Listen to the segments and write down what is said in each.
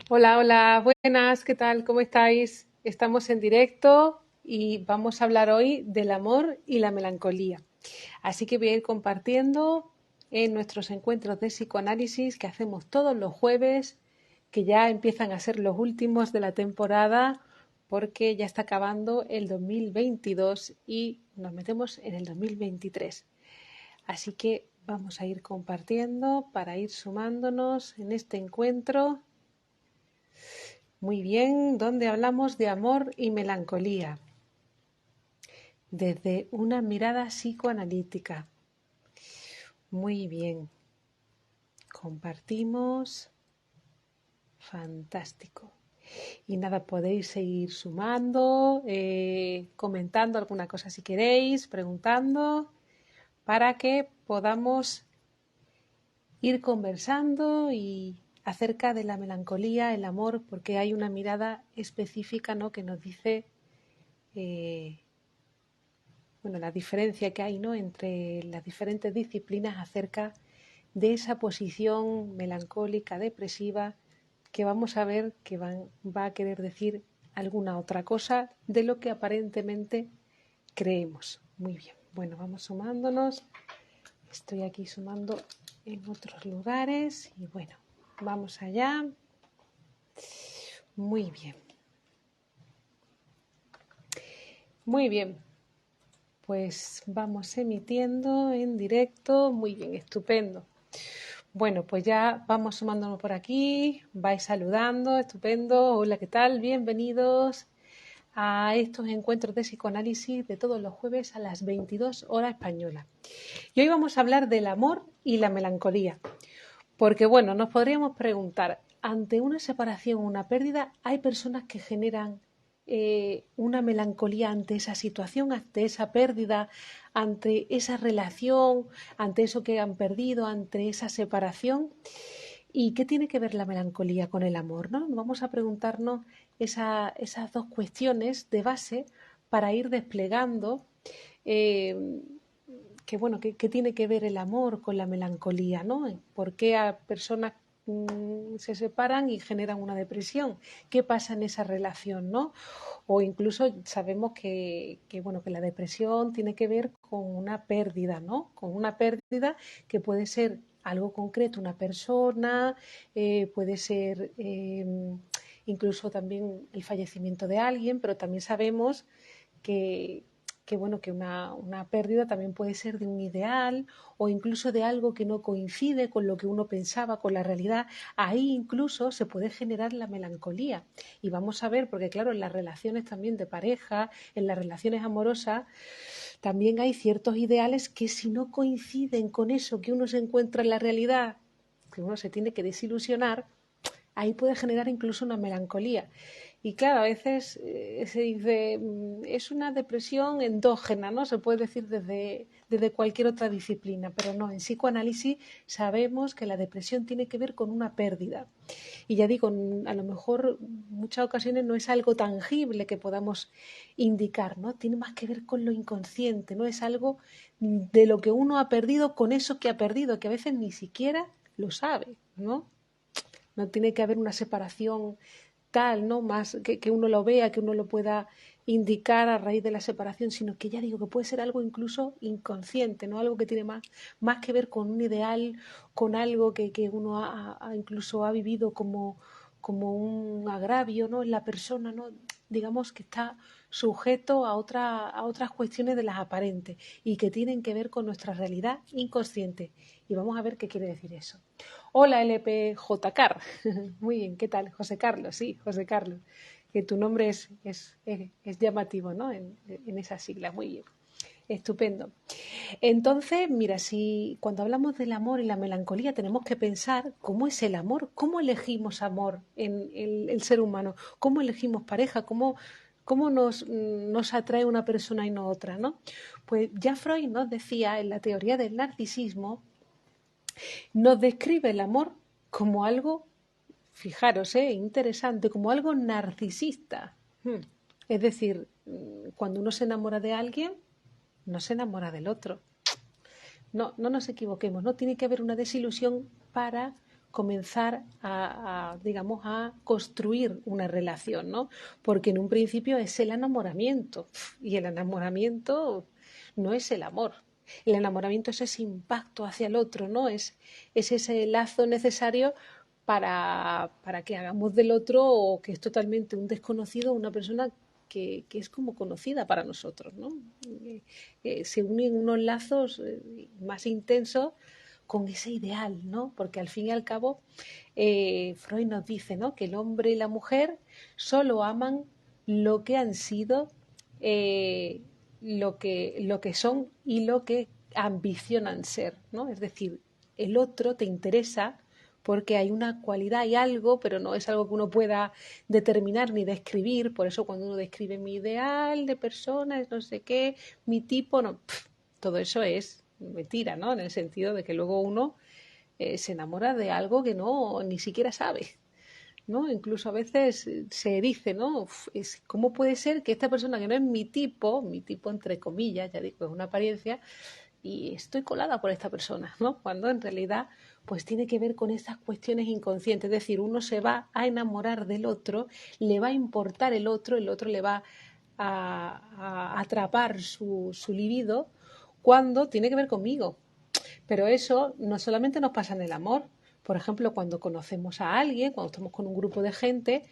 Hola, hola, buenas, ¿qué tal? ¿Cómo estáis? Estamos en directo y vamos a hablar hoy del amor y la melancolía. Así que voy a ir compartiendo en nuestros encuentros de psicoanálisis que hacemos todos los jueves, que ya empiezan a ser los últimos de la temporada porque ya está acabando el 2022 y nos metemos en el 2023. Así que vamos a ir compartiendo para ir sumándonos en este encuentro. Muy bien, donde hablamos de amor y melancolía, desde una mirada psicoanalítica. Muy bien, compartimos, fantástico. Y nada, podéis seguir sumando, comentando alguna cosa si queréis, preguntando, para que podamos ir conversando y acerca de la melancolía, el amor, porque hay una mirada específica, ¿no?, que nos dice eh, bueno, la diferencia que hay, ¿no?, entre las diferentes disciplinas acerca de esa posición melancólica, depresiva, que vamos a ver que va a querer decir alguna otra cosa de lo que aparentemente creemos. Muy bien, bueno, vamos sumándonos. Estoy aquí sumando en otros lugares y bueno, vamos allá. Muy bien. Muy bien. Pues vamos emitiendo en directo. Muy bien, estupendo. Bueno, pues ya vamos sumándonos por aquí, vais saludando, estupendo. Hola, ¿qué tal? Bienvenidos a estos encuentros de psicoanálisis de todos los jueves a las 22 horas española. Y hoy vamos a hablar del amor y la melancolía. Porque, bueno, nos podríamos preguntar, ante una separación o una pérdida, hay personas que generan una melancolía ante esa situación, ante esa pérdida, ante esa relación, ante eso que han perdido, ante esa separación. ¿Y qué tiene que ver la melancolía con el amor, no? Vamos a preguntarnos esas dos cuestiones de base para ir desplegando eh, qué tiene que ver el amor con la melancolía, ¿no? ¿Por qué a personas se separan y generan una depresión? ¿Qué pasa en esa relación, no? O incluso sabemos que la depresión tiene que ver con una pérdida, ¿no? Con una pérdida que puede ser algo concreto, una persona, puede ser incluso también el fallecimiento de alguien, pero también sabemos que, que una pérdida también puede ser de un ideal o incluso de algo que no coincide con lo que uno pensaba, con la realidad. Ahí incluso se puede generar la melancolía. Y vamos a ver, porque claro, en las relaciones también de pareja, en las relaciones amorosas, también hay ciertos ideales que si no coinciden con eso que uno se encuentra en la realidad, que uno se tiene que desilusionar, ahí puede generar incluso una melancolía. Y claro, a veces se dice, es una depresión endógena, ¿no? Se puede decir desde cualquier otra disciplina, pero no, en psicoanálisis sabemos que la depresión tiene que ver con una pérdida. Y ya digo, a lo mejor muchas ocasiones no es algo tangible que podamos indicar, ¿no? Tiene más que ver con lo inconsciente, ¿no? Es algo de lo que uno ha perdido con eso que ha perdido, que a veces ni siquiera lo sabe, ¿no? No tiene que haber una separación tal, ¿no? Más que uno lo vea, que uno lo pueda indicar a raíz de la separación, sino que ya digo que puede ser algo incluso inconsciente, ¿no? Algo que tiene más que ver con un ideal, con algo que uno incluso ha vivido como un agravio, ¿no?, en la persona, ¿no? Digamos que está sujeto a otras cuestiones de las aparentes y que tienen que ver con nuestra realidad inconsciente. Y vamos a ver qué quiere decir eso. Hola LPJCAR. Muy bien, ¿qué tal? José Carlos, sí, José Carlos. Que tu nombre es llamativo, ¿no? En esas siglas, muy bien. Estupendo. Entonces, mira, si cuando hablamos del amor y la melancolía tenemos que pensar cómo es el amor, cómo elegimos amor en el ser humano, cómo elegimos pareja, cómo nos atrae una persona y no otra, ¿no? Pues ya Freud nos decía en la teoría del narcisismo, nos describe el amor como algo, fijaros, interesante, como algo narcisista. Es decir, cuando uno se enamora de alguien, no se enamora del otro. No, no nos equivoquemos, no tiene que haber una desilusión para comenzar digamos, a construir una relación, ¿no? Porque en un principio es el enamoramiento y el enamoramiento no es el amor. El enamoramiento es ese impacto hacia el otro, ¿no? Es ese lazo necesario para que hagamos del otro, o que es totalmente un desconocido, una persona que es como conocida para nosotros, ¿no? Se unen unos lazos más intensos con ese ideal, ¿no? Porque al fin y al cabo, Freud nos dice, ¿no?, que el hombre y la mujer solo aman lo que han sido, lo que son y lo que ambicionan ser, ¿no? Es decir, el otro te interesa porque hay una cualidad, hay algo, pero no es algo que uno pueda determinar ni describir. Por eso cuando uno describe mi ideal de persona, es no sé qué, mi tipo, no, todo eso es mentira, ¿no? En el sentido de que luego uno se enamora de algo que no ni siquiera sabe, ¿no? Incluso a veces se dice, ¿no? ¿Cómo puede ser que esta persona que no es mi tipo entre comillas, ya digo, es una apariencia, y estoy colada por esta persona, ¿no? Cuando en realidad pues tiene que ver con esas cuestiones inconscientes, es decir, uno se va a enamorar del otro, le va a importar el otro le va a atrapar su libido cuando tiene que ver conmigo. Pero eso no solamente nos pasa en el amor. Por ejemplo, cuando conocemos a alguien, cuando estamos con un grupo de gente,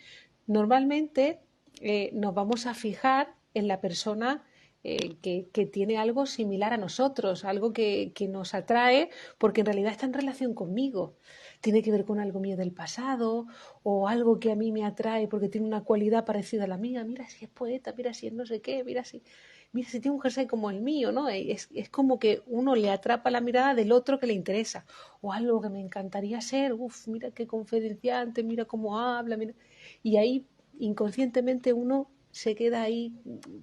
normalmente nos vamos a fijar en la persona que tiene algo similar a nosotros, algo que nos atrae porque en realidad está en relación conmigo. Tiene que ver con algo mío del pasado, o algo que a mí me atrae porque tiene una cualidad parecida a la mía. Mira si es poeta, mira si es no sé qué, mira si tiene un jersey como el mío, ¿no? Es como que uno le atrapa la mirada del otro que le interesa, o algo que me encantaría ser. Mira qué confidenciante, mira cómo habla, mira. Y ahí inconscientemente uno se queda ahí,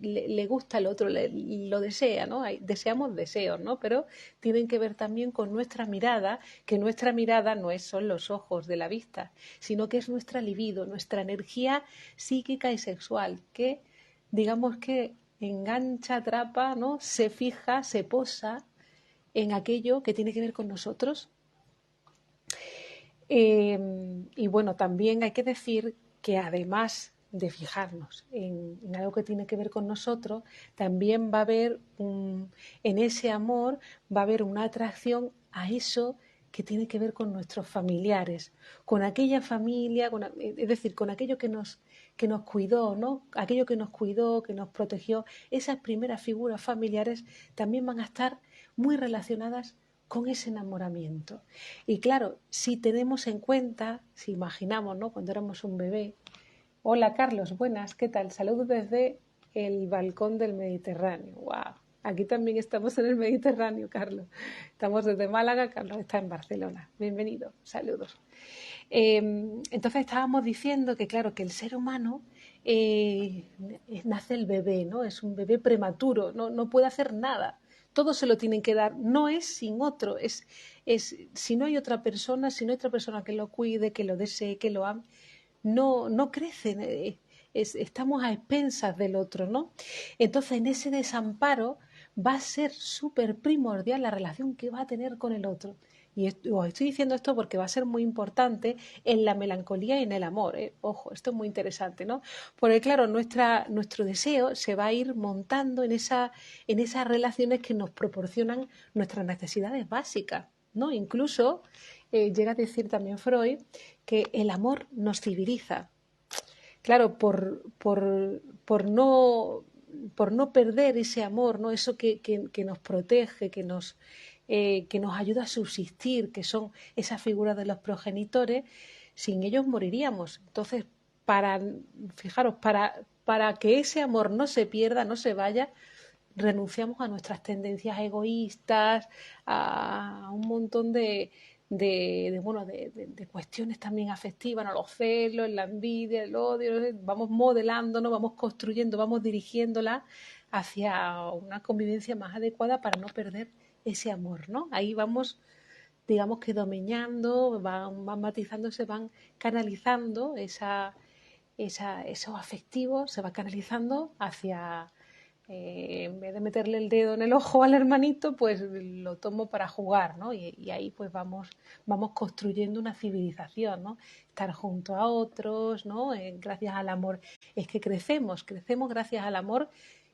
le gusta el otro, lo desea, ¿no? Deseamos deseos, ¿no? Pero tienen que ver también con nuestra mirada, que nuestra mirada no son los ojos de la vista, sino que es nuestra libido, nuestra energía psíquica y sexual, que digamos que engancha, atrapa, ¿no? Se fija, se posa en aquello que tiene que ver con nosotros. Y bueno, también hay que decir que además de fijarnos en algo que tiene que ver con nosotros, también va a haber en ese amor va a haber una atracción a eso que tiene que ver con nuestros familiares, con aquella familia, es decir, con aquello que nos cuidó, ¿no? Aquello que nos cuidó, que nos protegió. Esas primeras figuras familiares también van a estar muy relacionadas con ese enamoramiento. Y claro, si tenemos en cuenta, si imaginamos, ¿no?, cuando éramos un bebé. Hola Carlos, buenas, ¿qué tal? Saludos desde el balcón del Mediterráneo. ¡Wow! Aquí también estamos en el Mediterráneo, Carlos. Estamos desde Málaga, Carlos está en Barcelona. Bienvenido, saludos. Entonces estábamos diciendo que, claro, que el ser humano nace el bebé, ¿no? Es un bebé prematuro, no puede hacer nada. Todo se lo tienen que dar, no es sin otro, si no hay otra persona, si no hay otra persona que lo cuide, que lo desee, que lo ame, no crecen, estamos a expensas del otro, ¿no? Entonces, en ese desamparo va a ser súper primordial la relación que va a tener con el otro. Y os estoy diciendo esto porque va a ser muy importante en la melancolía y en el amor, ¿eh? Ojo, esto es muy interesante, ¿no? Porque claro, nuestro deseo se va a ir montando en esas relaciones que nos proporcionan nuestras necesidades básicas, ¿no? Incluso llega a decir también Freud que el amor nos civiliza. Claro, por no perder ese amor, ¿no? Eso que nos protege, que nos ayuda a subsistir, que son esas figuras de los progenitores, sin ellos moriríamos. Entonces, fijaros, para que ese amor no se pierda, no se vaya, renunciamos a nuestras tendencias egoístas, a un montón de cuestiones también afectivas, ¿no? Los celos, la envidia, el odio, vamos modelándonos, vamos construyendo, vamos dirigiéndola hacia una convivencia más adecuada para no perder ese amor, ¿no? Ahí vamos, digamos que domeñando, van matizando, se van canalizando esos afectivos, se va canalizando hacia En vez de meterle el dedo en el ojo al hermanito, pues lo tomo para jugar, ¿no? Y ahí pues vamos construyendo una civilización, ¿no? Estar junto a otros, ¿no? Gracias al amor. Es que crecemos gracias al amor,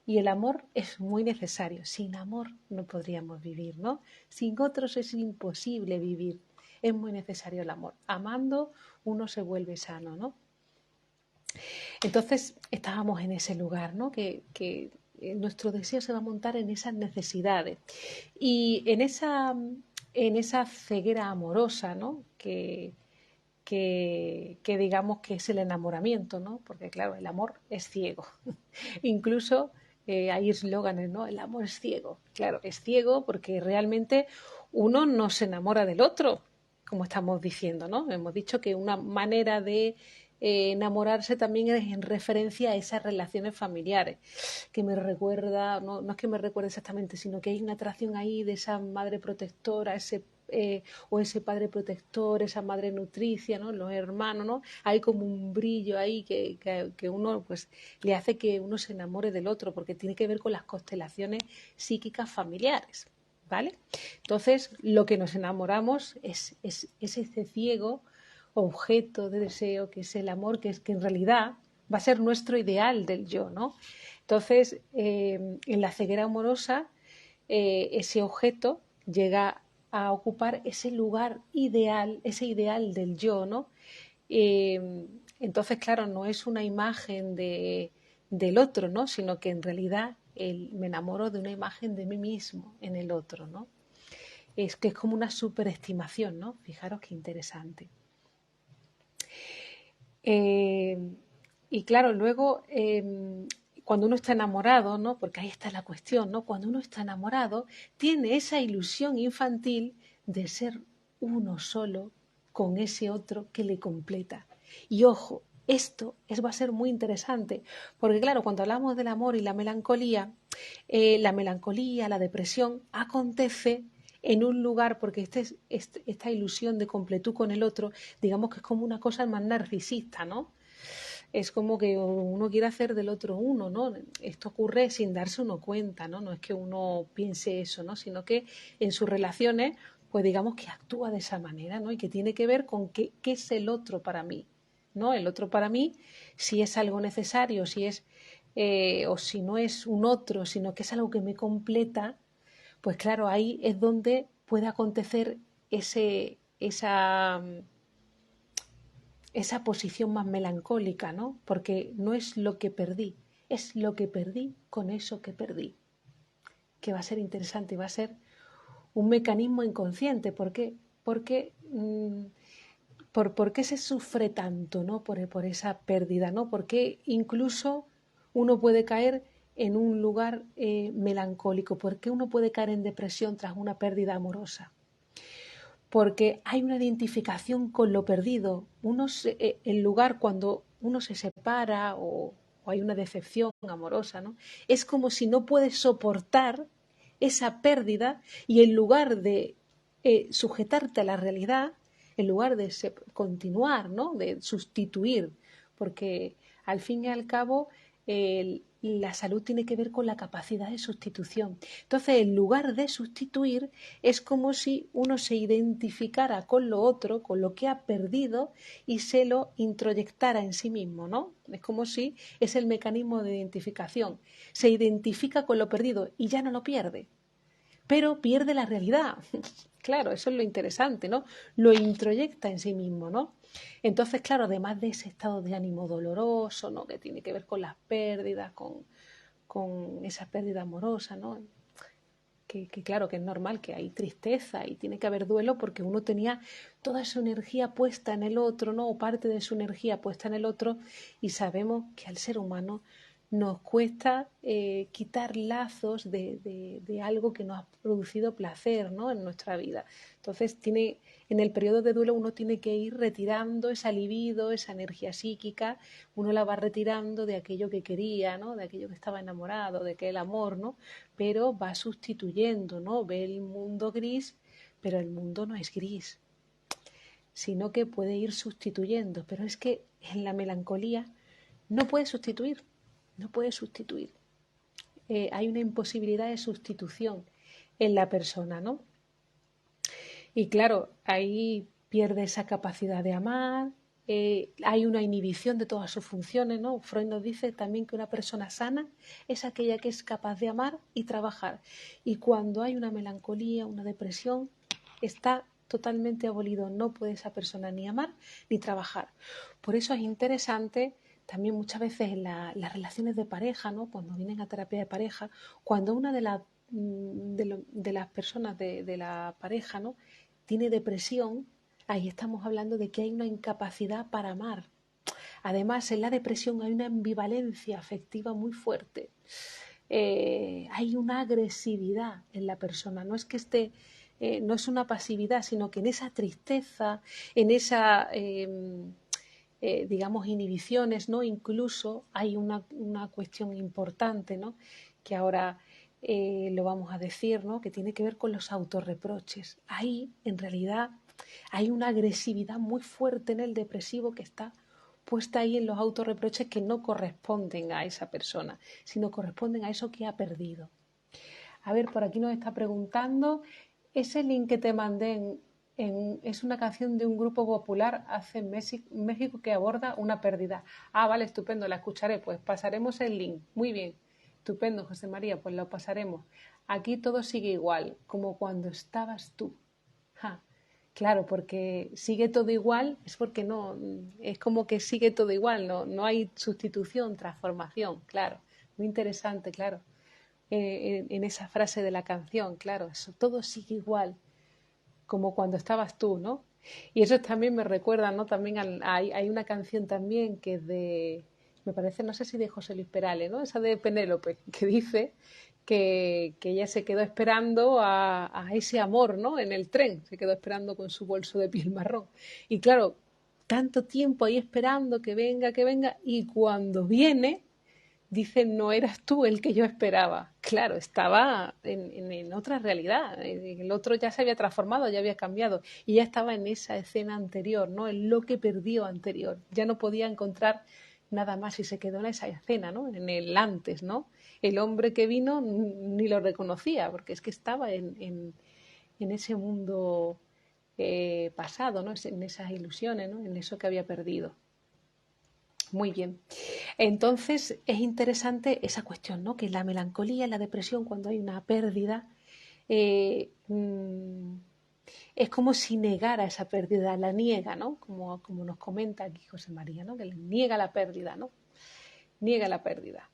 y el amor es muy necesario. Sin amor no podríamos vivir, ¿no? Sin otros es imposible vivir. Es muy necesario el amor. Amando uno se vuelve sano, ¿no? Entonces estábamos en ese lugar, ¿no? Que nuestro deseo se va a montar en esas necesidades y en esa ceguera amorosa, ¿no? Que digamos que es el enamoramiento, ¿no? Porque claro, el amor es ciego. Incluso hay eslóganes, ¿no? El amor es ciego. Claro, es ciego porque realmente uno no se enamora del otro, como estamos diciendo, ¿no? Hemos dicho que una manera de enamorarse también es en referencia a esas relaciones familiares, que me recuerda, no es que me recuerde exactamente, sino que hay una atracción ahí de esa madre protectora, o ese padre protector, esa madre nutricia, ¿no? Los hermanos, ¿no? Hay como un brillo ahí que uno pues le hace que uno se enamore del otro, porque tiene que ver con las constelaciones psíquicas familiares, ¿vale? Entonces, lo que nos enamoramos es ese ciego objeto de deseo, que es el amor, que en realidad va a ser nuestro ideal del yo, ¿no? Entonces, en la ceguera amorosa, ese objeto llega a ocupar ese lugar ideal, ese ideal del yo, ¿no? Entonces, claro, no es una imagen del otro, ¿no? Sino que en realidad me enamoro de una imagen de mí mismo en el otro, ¿no? Es que es como una superestimación, ¿no? Fijaros qué interesante. Eh, y claro, luego, cuando uno está enamorado, ¿no? Porque ahí está la cuestión, ¿no? Cuando uno está enamorado, tiene esa ilusión infantil de ser uno solo con ese otro que le completa. Y ojo, va a ser muy interesante, porque claro, cuando hablamos del amor y la melancolía, la depresión, acontece en un lugar, porque esta ilusión de completud con el otro, digamos que es como una cosa más narcisista, ¿no? Es como que uno quiere hacer del otro uno, ¿no? Esto ocurre sin darse uno cuenta, ¿no? No es que uno piense eso, ¿no? Sino que en sus relaciones, pues digamos que actúa de esa manera, ¿no? Y que tiene que ver con qué es el otro para mí, ¿no? El otro para mí, si es algo necesario, o si no es un otro, sino que es algo que me completa, pues claro, ahí es donde puede acontecer esa posición más melancólica, ¿no? Porque no es lo que perdí, es lo que perdí con eso que perdí. Que va a ser interesante, va a ser un mecanismo inconsciente. ¿Por qué? Porque ¿por qué se sufre tanto, ¿no? por esa pérdida, ¿no? Porque incluso uno puede caer en un lugar melancólico. ¿Por qué uno puede caer en depresión tras una pérdida amorosa? Porque hay una identificación con lo perdido. El lugar cuando uno se separa o hay una decepción amorosa, ¿no? Es como si no puedes soportar esa pérdida y en lugar de sujetarte a la realidad, en lugar de continuar, ¿no? De sustituir, porque al fin y al cabo la salud tiene que ver con la capacidad de sustitución. Entonces, en lugar de sustituir, es como si uno se identificara con lo otro, con lo que ha perdido y se lo introyectara en sí mismo, ¿no? Es como si es el mecanismo de identificación. Se identifica con lo perdido y ya no lo pierde, pero pierde la realidad. Claro, eso es lo interesante, ¿no? Lo introyecta en sí mismo, ¿no? Entonces, claro, además de ese estado de ánimo doloroso, ¿no? Que tiene que ver con las pérdidas, con esa pérdida amorosa, ¿no? Que claro, que es normal, que hay tristeza y tiene que haber duelo porque uno tenía toda su energía puesta en el otro, ¿no? O parte de su energía puesta en el otro, y sabemos que al ser humano nos cuesta quitar lazos de algo que nos ha producido placer, ¿no? En nuestra vida. Entonces, en el periodo de duelo uno tiene que ir retirando esa libido, esa energía psíquica, uno la va retirando de aquello que quería, ¿no? De aquello que estaba enamorado, de aquel amor, ¿no? Pero va sustituyendo, ¿no? Ve el mundo gris, pero el mundo no es gris, sino que puede ir sustituyendo. Pero es que en la melancolía no puede sustituir, no puede sustituir. hay una imposibilidad de sustitución en la persona, ¿no? Y claro, ahí pierde esa capacidad de amar, hay una inhibición de todas sus funciones, ¿no? Freud nos dice también que una persona sana es aquella que es capaz de amar y trabajar. Y cuando hay una melancolía, una depresión, está totalmente abolido. No puede esa persona ni amar ni trabajar. Por eso es interesante también muchas veces en las relaciones de pareja, ¿no? Cuando vienen a terapia de pareja, cuando una de las personas de la pareja, ¿no?, tiene depresión, ahí estamos hablando de que hay una incapacidad para amar. Además, en la depresión hay una ambivalencia afectiva muy fuerte. Hay una agresividad en la persona. No es que esté, no es una pasividad, sino que en esa tristeza, en esa, digamos, inhibiciones, ¿no? Incluso hay una cuestión importante, ¿no?, que ahora lo vamos a decir, ¿no?, que tiene que ver con los autorreproches. Ahí, en realidad, hay una agresividad muy fuerte en el depresivo que está puesta ahí en los autorreproches que no corresponden a esa persona, sino corresponden a eso que ha perdido. A ver, por aquí nos está preguntando, ese link que te mandé es una canción de un grupo popular hace México que aborda una pérdida. Ah, vale, estupendo, la escucharé, pues pasaremos el link. Muy bien, estupendo, José María, pues lo pasaremos. Aquí todo sigue igual, como cuando estabas tú. Ja. Claro, porque sigue todo igual, es porque no, es como que sigue todo igual, no hay sustitución, transformación, claro. Muy interesante, claro. En esa frase de la canción, claro, eso todo sigue igual, como cuando estabas tú, ¿no? Y eso también me recuerda, ¿no? También hay una canción también que es de, me parece, no sé si de José Luis Perales, ¿no? Esa de Penélope, que dice que ella se quedó esperando a ese amor, ¿no? En el tren, se quedó esperando con su bolso de piel marrón. Y claro, tanto tiempo ahí esperando que venga, y cuando viene, dice, no eras tú el que yo esperaba. Claro, estaba en otra realidad. El otro ya se había transformado, ya había cambiado. Y ya estaba en esa escena anterior, ¿no? En lo que perdió anterior. Ya no podía encontrar nada más y se quedó en esa escena, ¿no? En el antes, ¿no? El hombre que vino ni lo reconocía, porque es que estaba en ese mundo pasado, ¿no? En esas ilusiones, ¿no? En eso que había perdido. Muy bien. Entonces es interesante esa cuestión, ¿no? Que la melancolía, la depresión, cuando hay una pérdida, eh, mm, es como si negara esa pérdida, la niega, ¿no? Como nos comenta aquí José María, ¿no? Que le niega la pérdida, ¿no? Niega la pérdida.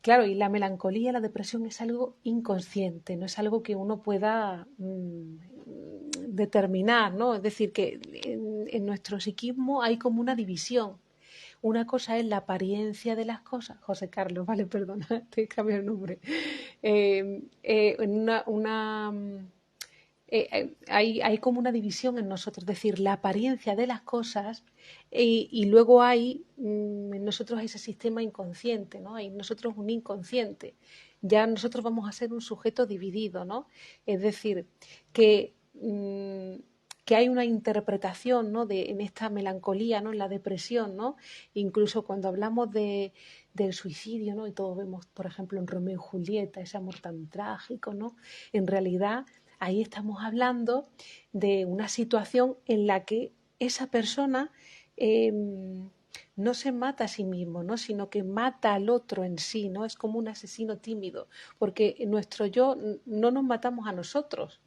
Claro, y la melancolía, la depresión es algo inconsciente, no es algo que uno pueda determinar, ¿no? Es decir, que en nuestro psiquismo hay como una división. Una cosa es la apariencia de las cosas. José Carlos, vale, perdona, te he cambiado el nombre. Hay como una división en nosotros, es decir, la apariencia de las cosas y luego hay en nosotros ese sistema inconsciente, ¿no? Hay en nosotros un inconsciente. Ya nosotros vamos a ser un sujeto dividido, ¿no? Es decir, que que hay una interpretación, ¿no?, en esta melancolía, ¿no?, en la depresión, ¿no? Incluso cuando hablamos del suicidio, ¿no?, y todos vemos, por ejemplo, en Romeo y Julieta, ese amor tan trágico, ¿no? En realidad, ahí estamos hablando de una situación en la que esa persona no se mata a sí mismo, ¿no?, sino que mata al otro en sí, ¿no? Es como un asesino tímido, porque nuestro yo no nos matamos a nosotros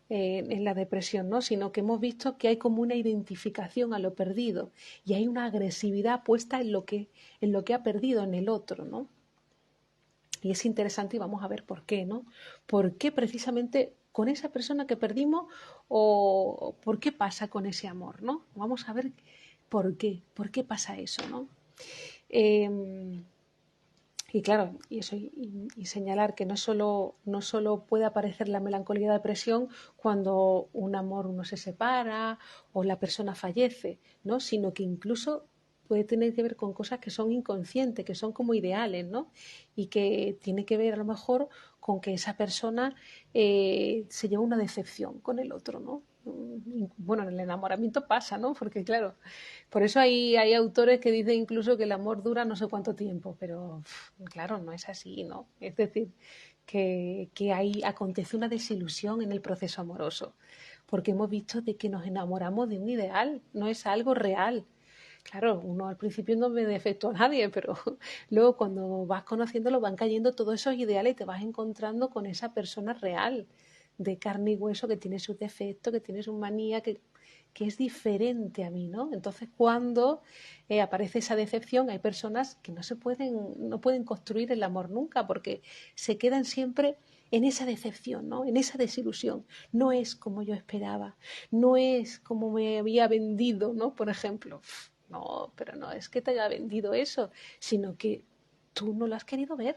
en la depresión, ¿no?, sino que hemos visto que hay como una identificación a lo perdido y hay una agresividad puesta en lo que ha perdido en el otro, ¿no? Y es interesante y vamos a ver por qué, ¿no? ¿Por qué precisamente con esa persona que perdimos o por qué pasa con ese amor, ¿no? Vamos a ver por qué pasa eso, ¿no? Y claro, y señalar que no solo puede aparecer la melancolía y la depresión cuando un amor uno se separa o la persona fallece, ¿no? Sino que incluso puede tener que ver con cosas que son inconscientes, que son como ideales, ¿no? Y que tiene que ver a lo mejor con que esa persona se lleva una decepción con el otro, ¿no? Bueno, en el enamoramiento pasa, ¿no? Porque claro, por eso hay autores que dicen incluso que el amor dura no sé cuánto tiempo, pero claro, no es así, ¿no? Es decir, que ahí acontece una desilusión en el proceso amoroso, porque hemos visto de que nos enamoramos de un ideal, no es algo real. Claro, uno al principio no ve defecto a nadie, pero luego cuando vas conociéndolo van cayendo todos esos ideales y te vas encontrando con esa persona real, de carne y hueso, que tiene sus defectos, que tiene sus manías, que es diferente a mí, ¿no? Entonces, cuando aparece esa decepción, hay personas que no pueden construir el amor nunca, porque se quedan siempre en esa decepción, ¿no? En esa desilusión. No es como yo esperaba, no es como me había vendido, ¿no? Por ejemplo. No, pero no es que te haya vendido eso, sino que tú no lo has querido ver.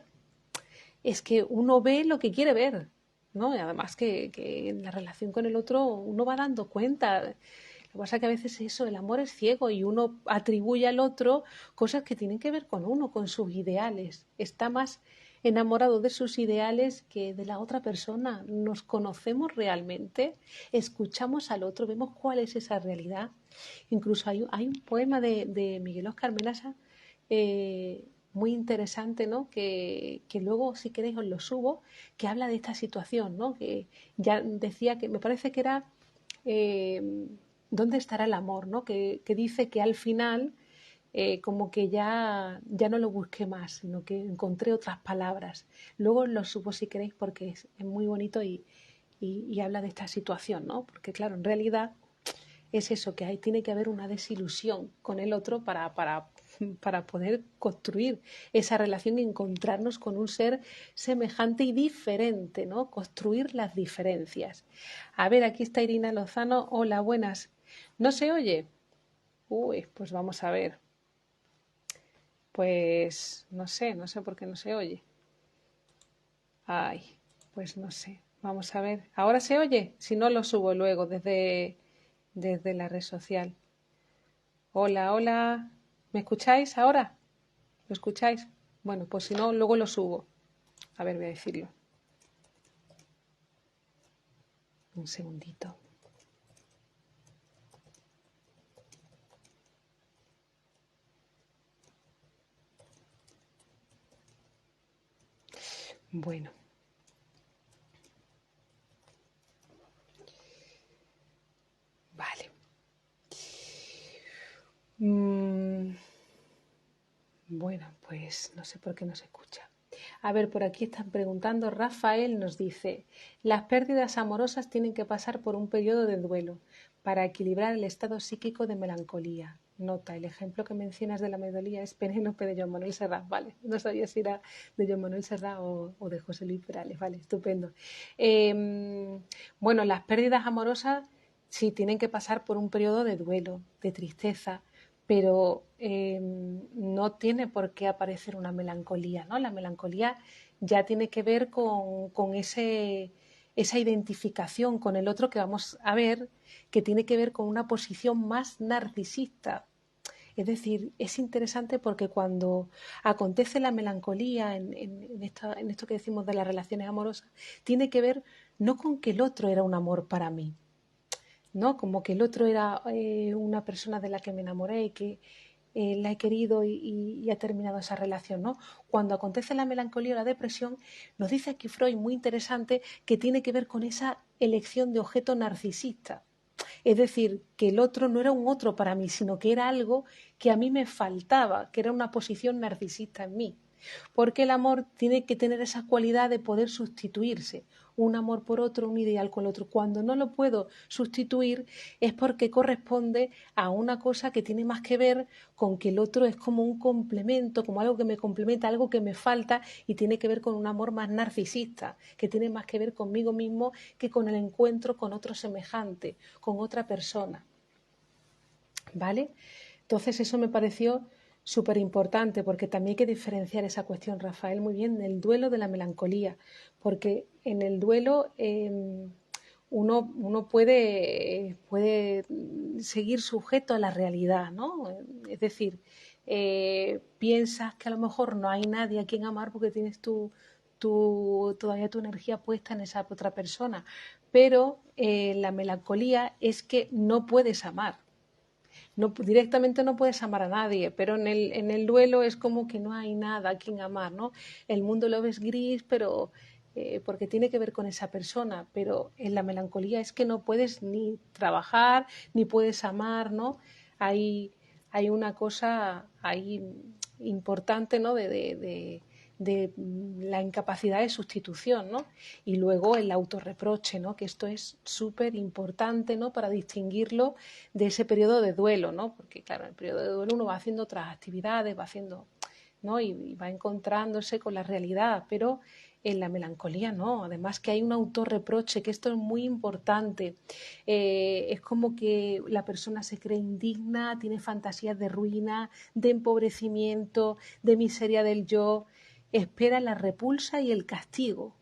Es que uno ve lo que quiere ver, ¿no? Y además que en la relación con el otro uno va dando cuenta. Lo que pasa es que a veces eso, el amor es ciego y uno atribuye al otro cosas que tienen que ver con uno, con sus ideales. Está más enamorado de sus ideales que de la otra persona. Nos conocemos realmente, escuchamos al otro, vemos cuál es esa realidad. Incluso hay un poema de Miguel Óscar Menasa muy interesante, ¿no? Que luego, si queréis, os lo subo, que habla de esta situación, ¿no? Que ya decía que me parece que era eh, ¿dónde estará el amor? ¿No? Que dice que al final como que ya no lo busqué más, sino que encontré otras palabras. Luego lo subo si queréis porque es muy bonito y habla de esta situación, ¿no? Porque claro, en realidad es eso, que hay, tiene que haber una desilusión con el otro para poder construir esa relación y encontrarnos con un ser semejante y diferente, ¿no? Construir las diferencias. A ver, aquí está Irina Lozano. Hola, buenas. ¿No se oye? Uy, pues vamos a ver. Pues no sé por qué no se oye. Ay, pues no sé. Vamos a ver. ¿Ahora se oye? Si no, lo subo luego desde la red social. Hola, hola. ¿Me escucháis ahora? ¿Lo escucháis? Bueno, pues si no, luego lo subo. A ver, voy a decirlo. Un segundito. Bueno. Vale. Bueno, pues no sé por qué no se escucha. A ver, por aquí están preguntando. Rafael nos dice, las pérdidas amorosas tienen que pasar por un periodo de duelo para equilibrar el estado psíquico de melancolía. Nota, el ejemplo que mencionas de la melancolía es Penélope de Joan Manuel Serrat, vale. No sabía si era de Joan Manuel Serrat o de José Luis Perales, vale, estupendo. Bueno, las pérdidas amorosas sí tienen que pasar por un periodo de duelo, de tristeza, pero no tiene por qué aparecer una melancolía, ¿no? La melancolía ya tiene que ver con esa identificación con el otro que vamos a ver, que tiene que ver con una posición más narcisista. Es decir, es interesante porque cuando acontece la melancolía en esto que decimos de las relaciones amorosas, tiene que ver no con que el otro era un amor para mí, ¿no? Como que el otro era una persona de la que me enamoré y que la he querido y ha terminado esa relación, ¿no? Cuando acontece la melancolía o la depresión, nos dice aquí Freud, muy interesante, que tiene que ver con esa elección de objeto narcisista. Es decir, que el otro no era un otro para mí, sino que era algo que a mí me faltaba, que era una posición narcisista en mí. Porque el amor tiene que tener esa cualidad de poder sustituirse, un amor por otro, un ideal con el otro. Cuando no lo puedo sustituir es porque corresponde a una cosa que tiene más que ver con que el otro es como un complemento, como algo que me complementa, algo que me falta y tiene que ver con un amor más narcisista, que tiene más que ver conmigo mismo que con el encuentro con otro semejante, con otra persona. ¿Vale? Entonces eso me pareció súper importante porque también hay que diferenciar esa cuestión, Rafael, muy bien, del duelo de la melancolía, porque en el duelo uno puede seguir sujeto a la realidad, ¿no? Es decir, piensas que a lo mejor no hay nadie a quien amar porque tienes todavía tu energía puesta en esa otra persona. Pero la melancolía es que no puedes amar. No, directamente no puedes amar a nadie, pero en el duelo es como que no hay nada a quien amar, ¿no? El mundo lo ves gris, pero porque tiene que ver con esa persona, pero en la melancolía es que no puedes ni trabajar, ni puedes amar, ¿no? Hay, hay una cosa ahí importante, ¿no? De la incapacidad de sustitución, ¿no? Y luego el autorreproche, ¿no? Que esto es súper importante, ¿no? Para distinguirlo de ese periodo de duelo, ¿no? Porque claro, en el periodo de duelo uno va haciendo otras actividades, va haciendo, ¿no? Y va encontrándose con la realidad, pero en la melancolía no, además que hay un autorreproche, que esto es muy importante. Es como que la persona se cree indigna, tiene fantasías de ruina, de empobrecimiento, de miseria del yo, espera la repulsa y el castigo.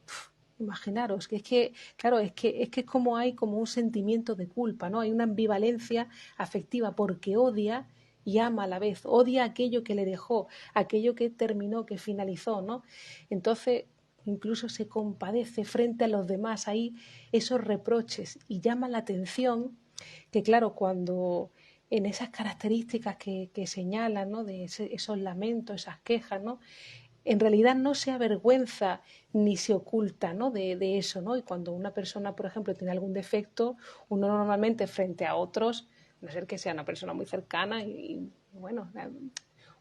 Imaginaros, que es que, claro, es que es como hay como un sentimiento de culpa, ¿no? Hay una ambivalencia afectiva porque odia y ama a la vez, odia aquello que le dejó, aquello que terminó, que finalizó, ¿no? Entonces, incluso se compadece frente a los demás, ahí esos reproches y llama la atención que, claro, cuando en esas características que señalan, ¿no? De esos lamentos, esas quejas, ¿no? En realidad no se avergüenza ni se oculta, ¿no? de eso, ¿no? Y cuando una persona, por ejemplo, tiene algún defecto, uno normalmente frente a otros, a no ser que sea una persona muy cercana, y bueno,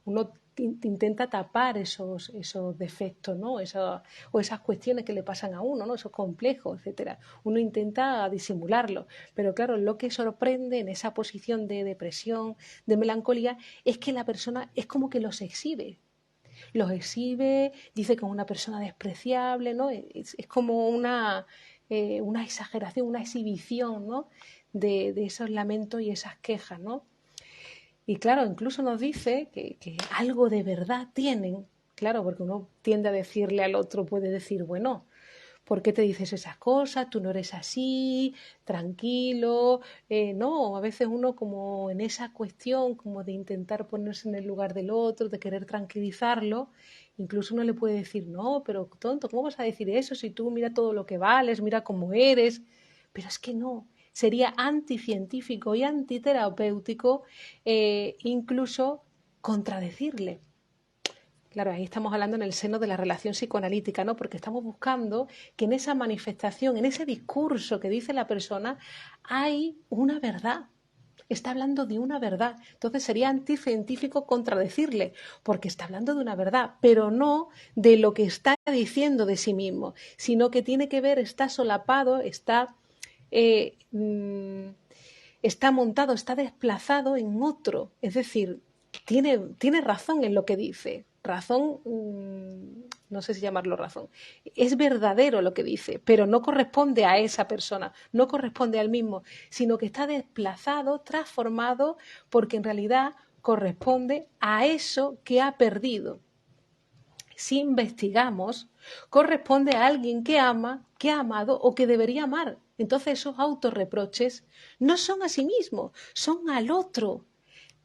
uno intenta tapar esos defectos, ¿no? O esas cuestiones que le pasan a uno, ¿no? Esos complejos, etcétera. Uno intenta disimularlo, pero claro, lo que sorprende en esa posición de depresión, de melancolía, es que la persona es como que los exhibe, dice que es una persona despreciable, ¿no? Es como una exageración, una exhibición, ¿no? De esos lamentos y esas quejas, ¿no? Y claro, incluso nos dice que algo de verdad tienen, claro, porque uno tiende a decirle al otro, puede decir, bueno, ¿por qué te dices esas cosas? Tú no eres así, tranquilo. No, a veces uno como en esa cuestión, como de intentar ponerse en el lugar del otro, de querer tranquilizarlo, incluso uno le puede decir, no, pero tonto, ¿cómo vas a decir eso si tú mira todo lo que vales, mira cómo eres? Pero es que no, sería anticientífico y antiterapéutico incluso contradecirle. Claro, ahí estamos hablando en el seno de la relación psicoanalítica, ¿no? Porque estamos buscando que en esa manifestación, en ese discurso que dice la persona, hay una verdad. Está hablando de una verdad. Entonces sería anticientífico contradecirle, porque está hablando de una verdad, pero no de lo que está diciendo de sí mismo, sino que tiene que ver, está solapado, eh, mm, está montado, está desplazado en otro. Es decir, tiene razón en lo que dice. Razón, no sé si llamarlo razón. Es verdadero lo que dice, pero no corresponde a esa persona, no corresponde al mismo, sino que está desplazado, transformado, porque en realidad corresponde a eso que ha perdido. Si investigamos, corresponde a alguien que ama, que ha amado o que debería amar. Entonces esos autorreproches no son a sí mismo, son al otro.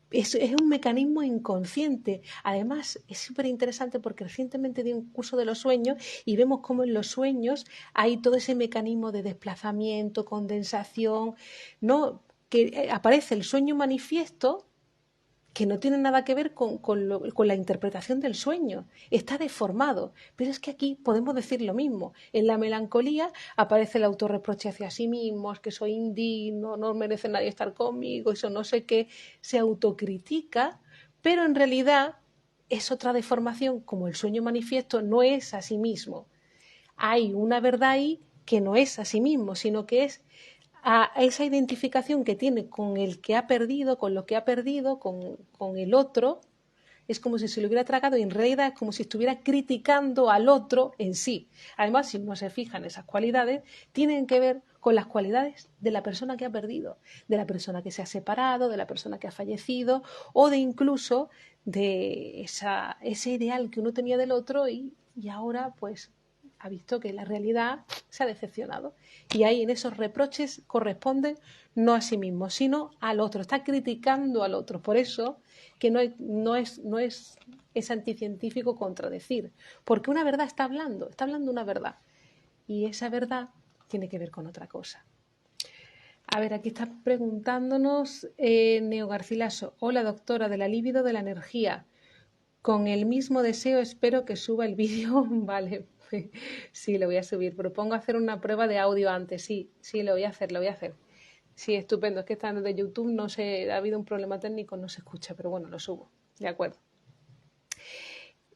Es un mecanismo inconsciente. Además, es súper interesante porque recientemente di un curso de los sueños y vemos cómo en los sueños hay todo ese mecanismo de desplazamiento, condensación, ¿no? Que aparece el sueño manifiesto que no tiene nada que ver con la interpretación del sueño, está deformado. Pero es que aquí podemos decir lo mismo. En la melancolía aparece el autorreproche hacia sí mismo, es que soy indigno, no merece nadie estar conmigo, eso no sé qué, se autocritica, pero en realidad es otra deformación, como el sueño manifiesto no es a sí mismo. Hay una verdad ahí que no es a sí mismo, sino que es a esa identificación que tiene con el que ha perdido, con lo que ha perdido, con el otro, es como si se lo hubiera tragado y en realidad es como si estuviera criticando al otro en sí. Además, si uno se fija en esas cualidades, tienen que ver con las cualidades de la persona que ha perdido, de la persona que se ha separado, de la persona que ha fallecido o de incluso de ese ideal que uno tenía del otro y ahora pues ha visto que la realidad se ha decepcionado. Y ahí en esos reproches corresponden no a sí mismo, sino al otro. Está criticando al otro. Por eso que es anticientífico contradecir. Porque una verdad está hablando una verdad. Y esa verdad tiene que ver con otra cosa. A ver, aquí está preguntándonos Neo Garcilaso. Hola, doctora, de la libido de la energía. Con el mismo deseo espero que suba el vídeo. Vale, sí, lo voy a subir. Propongo hacer una prueba de audio antes. Sí, lo voy a hacer. Sí, estupendo. Es que estando de YouTube, no sé, ha habido un problema técnico, no se escucha, pero bueno, lo subo. De acuerdo.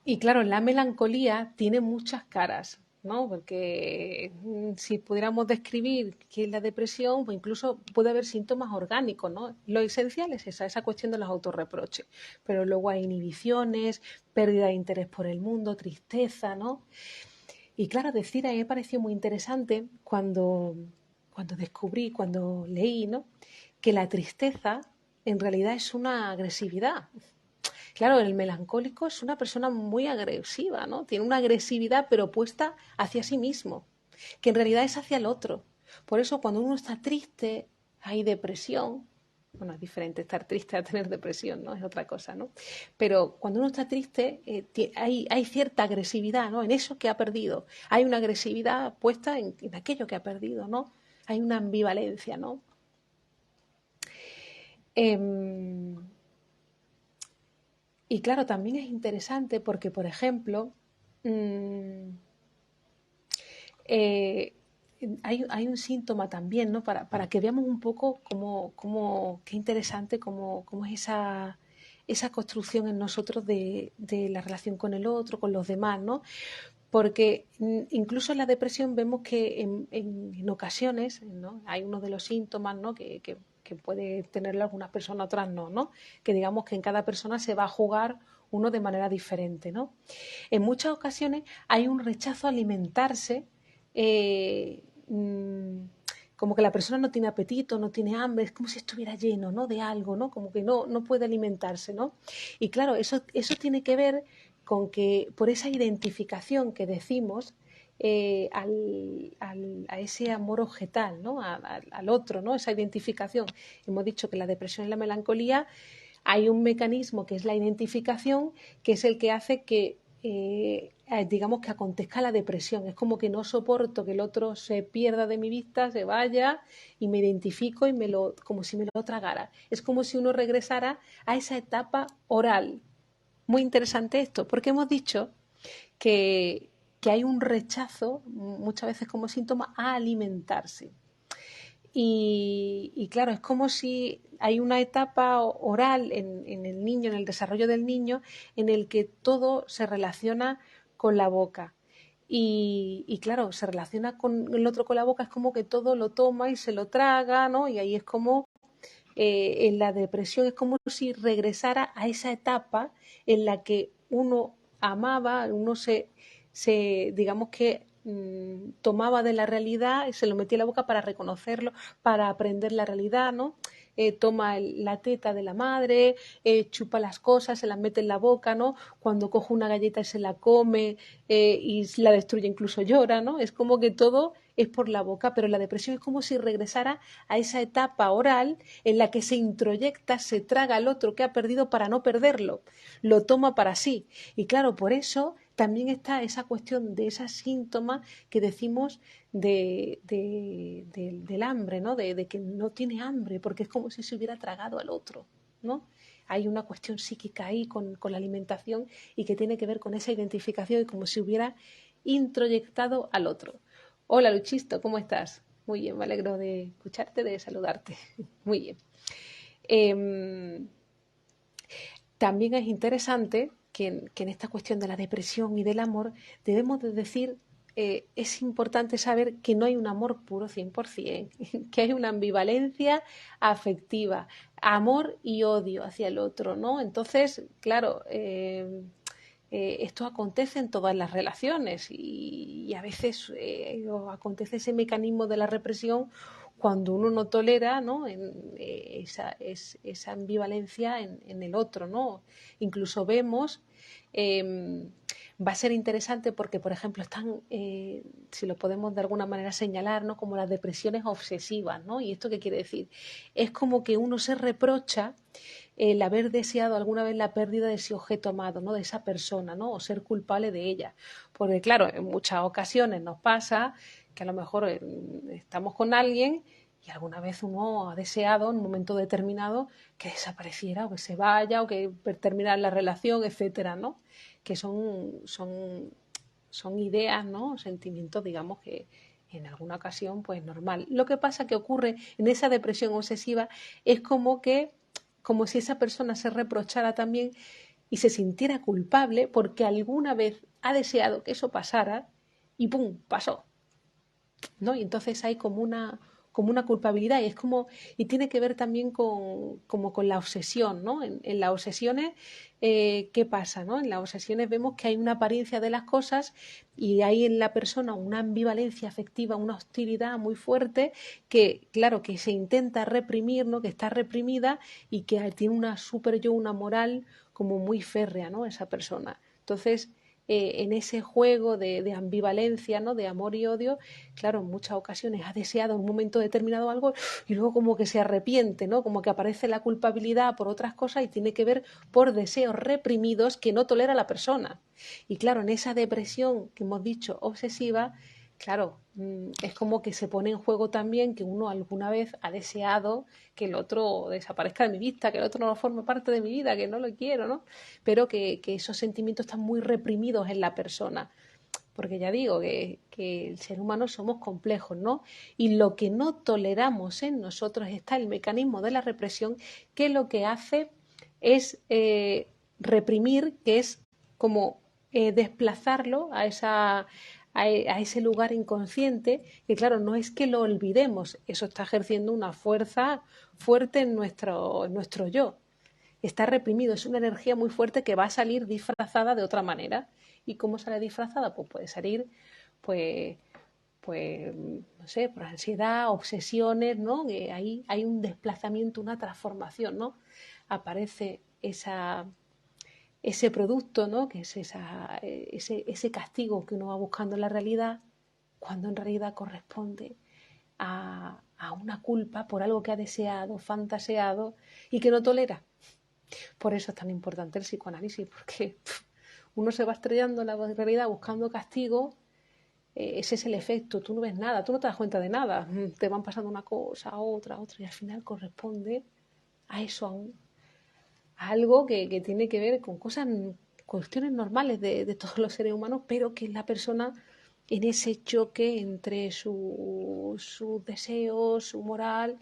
Y claro, la melancolía tiene muchas caras, ¿no? Porque si pudiéramos describir qué es la depresión, pues incluso puede haber síntomas orgánicos, ¿no? Lo esencial es esa cuestión de los autorreproches. Pero luego hay inhibiciones, pérdida de interés por el mundo, tristeza, ¿no? Y claro, decir, a mí me pareció muy interesante cuando descubrí, cuando leí, ¿no? Que la tristeza en realidad es una agresividad. Claro, el melancólico es una persona muy agresiva, ¿no? Tiene una agresividad pero puesta hacia sí mismo, que en realidad es hacia el otro. Por eso cuando uno está triste, hay depresión. Bueno, es diferente estar triste a tener depresión, ¿no? Es otra cosa, ¿no? Pero cuando uno está triste, hay cierta agresividad, ¿no? En eso que ha perdido. Hay una agresividad puesta en aquello que ha perdido, ¿no? Hay una ambivalencia, ¿no? Y claro, también es interesante porque, por ejemplo, eh, hay un síntoma también, ¿no? Para que veamos un poco qué interesante cómo es esa construcción en nosotros de la relación con el otro, con los demás, ¿no? Porque incluso en la depresión vemos que en ocasiones, ¿no? Hay uno de los síntomas, ¿no? que puede tenerlo algunas personas, otras no, ¿no? Que digamos que en cada persona se va a jugar uno de manera diferente, ¿no? En muchas ocasiones hay un rechazo a alimentarse, como que la persona no tiene apetito, no tiene hambre, es como si estuviera lleno, ¿no? De algo, ¿no? Como que no puede alimentarse, ¿no? Y claro, eso tiene que ver con que por esa identificación que decimos a ese amor objetal, ¿no? Al otro, ¿no? Esa identificación. Hemos dicho que la depresión y la melancolía hay un mecanismo que es la identificación, que es el que hace que, digamos, que acontezca la depresión. Es como que no soporto que el otro se pierda de mi vista, se vaya y me identifico y como si me lo tragara. Es como si uno regresara a esa etapa oral. Muy interesante esto, porque hemos dicho que hay un rechazo, muchas veces como síntoma, a alimentarse. Y claro, es como si hay una etapa oral en el niño, en el desarrollo del niño, en el que todo se relaciona con la boca. Y claro, se relaciona con el otro con la boca, es como que todo lo toma y se lo traga, ¿no? Y ahí es como, en la depresión, es como si regresara a esa etapa en la que uno amaba, uno digamos que tomaba de la realidad y se lo metía en la boca para reconocerlo, para aprender la realidad, ¿no? Toma la teta de la madre, chupa las cosas, se las mete en la boca, ¿no? Cuando coge una galleta y se la come y la destruye, incluso llora, ¿no? Es como que todo es por la boca, pero la depresión es como si regresara a esa etapa oral en la que se introyecta, se traga al otro que ha perdido para no perderlo, lo toma para sí. Y claro, por eso también está esa cuestión de esos síntomas que decimos del hambre, ¿no? De que no tiene hambre, porque es como si se hubiera tragado al otro, ¿no? Hay una cuestión psíquica ahí con la alimentación y que tiene que ver con esa identificación y como si hubiera introyectado al otro. Hola Luchisto, ¿cómo estás? Muy bien, me alegro de escucharte, de saludarte. Muy bien. También es interesante que en esta cuestión de la depresión y del amor debemos de decir, es importante saber que no hay un amor puro 100%, que hay una ambivalencia afectiva, amor y odio hacia el otro, ¿no? Entonces, claro, esto acontece en todas las relaciones y a veces acontece ese mecanismo de la represión cuando uno no tolera, ¿no? Esa ambivalencia en el otro, ¿no? Incluso vemos, va a ser interesante porque, por ejemplo, están, si lo podemos de alguna manera señalar, ¿no? Como las depresiones obsesivas, ¿no? ¿Y esto qué quiere decir? Es como que uno se reprocha el haber deseado alguna vez la pérdida de ese objeto amado, ¿no? De esa persona, ¿no? O ser culpable de ella. Porque, claro, en muchas ocasiones nos pasa que a lo mejor estamos con alguien y alguna vez uno ha deseado en un momento determinado que desapareciera o que se vaya o que terminara la relación, etcétera, ¿no? Que son ideas, ¿no? Sentimientos, digamos, que en alguna ocasión, pues normal. Lo que pasa que ocurre en esa depresión obsesiva es como si esa persona se reprochara también y se sintiera culpable porque alguna vez ha deseado que eso pasara y ¡pum! Pasó, ¿no? Y entonces hay como una culpabilidad y es como, y tiene que ver también como con la obsesión, ¿no? En las obsesiones, ¿qué pasa, no? En las obsesiones vemos que hay una apariencia de las cosas y hay en la persona una ambivalencia afectiva, una hostilidad muy fuerte que, claro, que se intenta reprimir, ¿no? Que está reprimida y que tiene una super yo, una moral como muy férrea, ¿no? Esa persona. Entonces, en ese juego de ambivalencia, ¿no? De amor y odio, claro, en muchas ocasiones ha deseado en un momento determinado algo y luego como que se arrepiente, ¿no? Como que aparece la culpabilidad por otras cosas y tiene que ver por deseos reprimidos que no tolera la persona. Y claro, en esa depresión que hemos dicho obsesiva, claro, es como que se pone en juego también que uno alguna vez ha deseado que el otro desaparezca de mi vista, que el otro no forme parte de mi vida, que no lo quiero, ¿no? Pero que esos sentimientos están muy reprimidos en la persona. Porque ya digo que el ser humano somos complejos, ¿no? Y lo que no toleramos en nosotros está el mecanismo de la represión que lo que hace es reprimir, que es como desplazarlo a ese lugar inconsciente, que claro, no es que lo olvidemos, eso está ejerciendo una fuerza fuerte en nuestro yo. Está reprimido, es una energía muy fuerte que va a salir disfrazada de otra manera. ¿Y cómo sale disfrazada? Pues puede salir, pues, pues no sé, por ansiedad, obsesiones, ¿no? Que ahí hay un desplazamiento, una transformación, ¿no? Aparece ese producto, ¿no? Que es ese castigo que uno va buscando en la realidad, cuando en realidad corresponde a una culpa por algo que ha deseado, fantaseado y que no tolera. Por eso es tan importante el psicoanálisis, porque uno se va estrellando en la realidad buscando castigo. Ese es el efecto, tú no ves nada, tú no te das cuenta de nada, te van pasando una cosa, otra, y al final corresponde a eso, a algo que tiene que ver con cuestiones normales de todos los seres humanos, pero que la persona en ese choque entre sus deseos, su moral,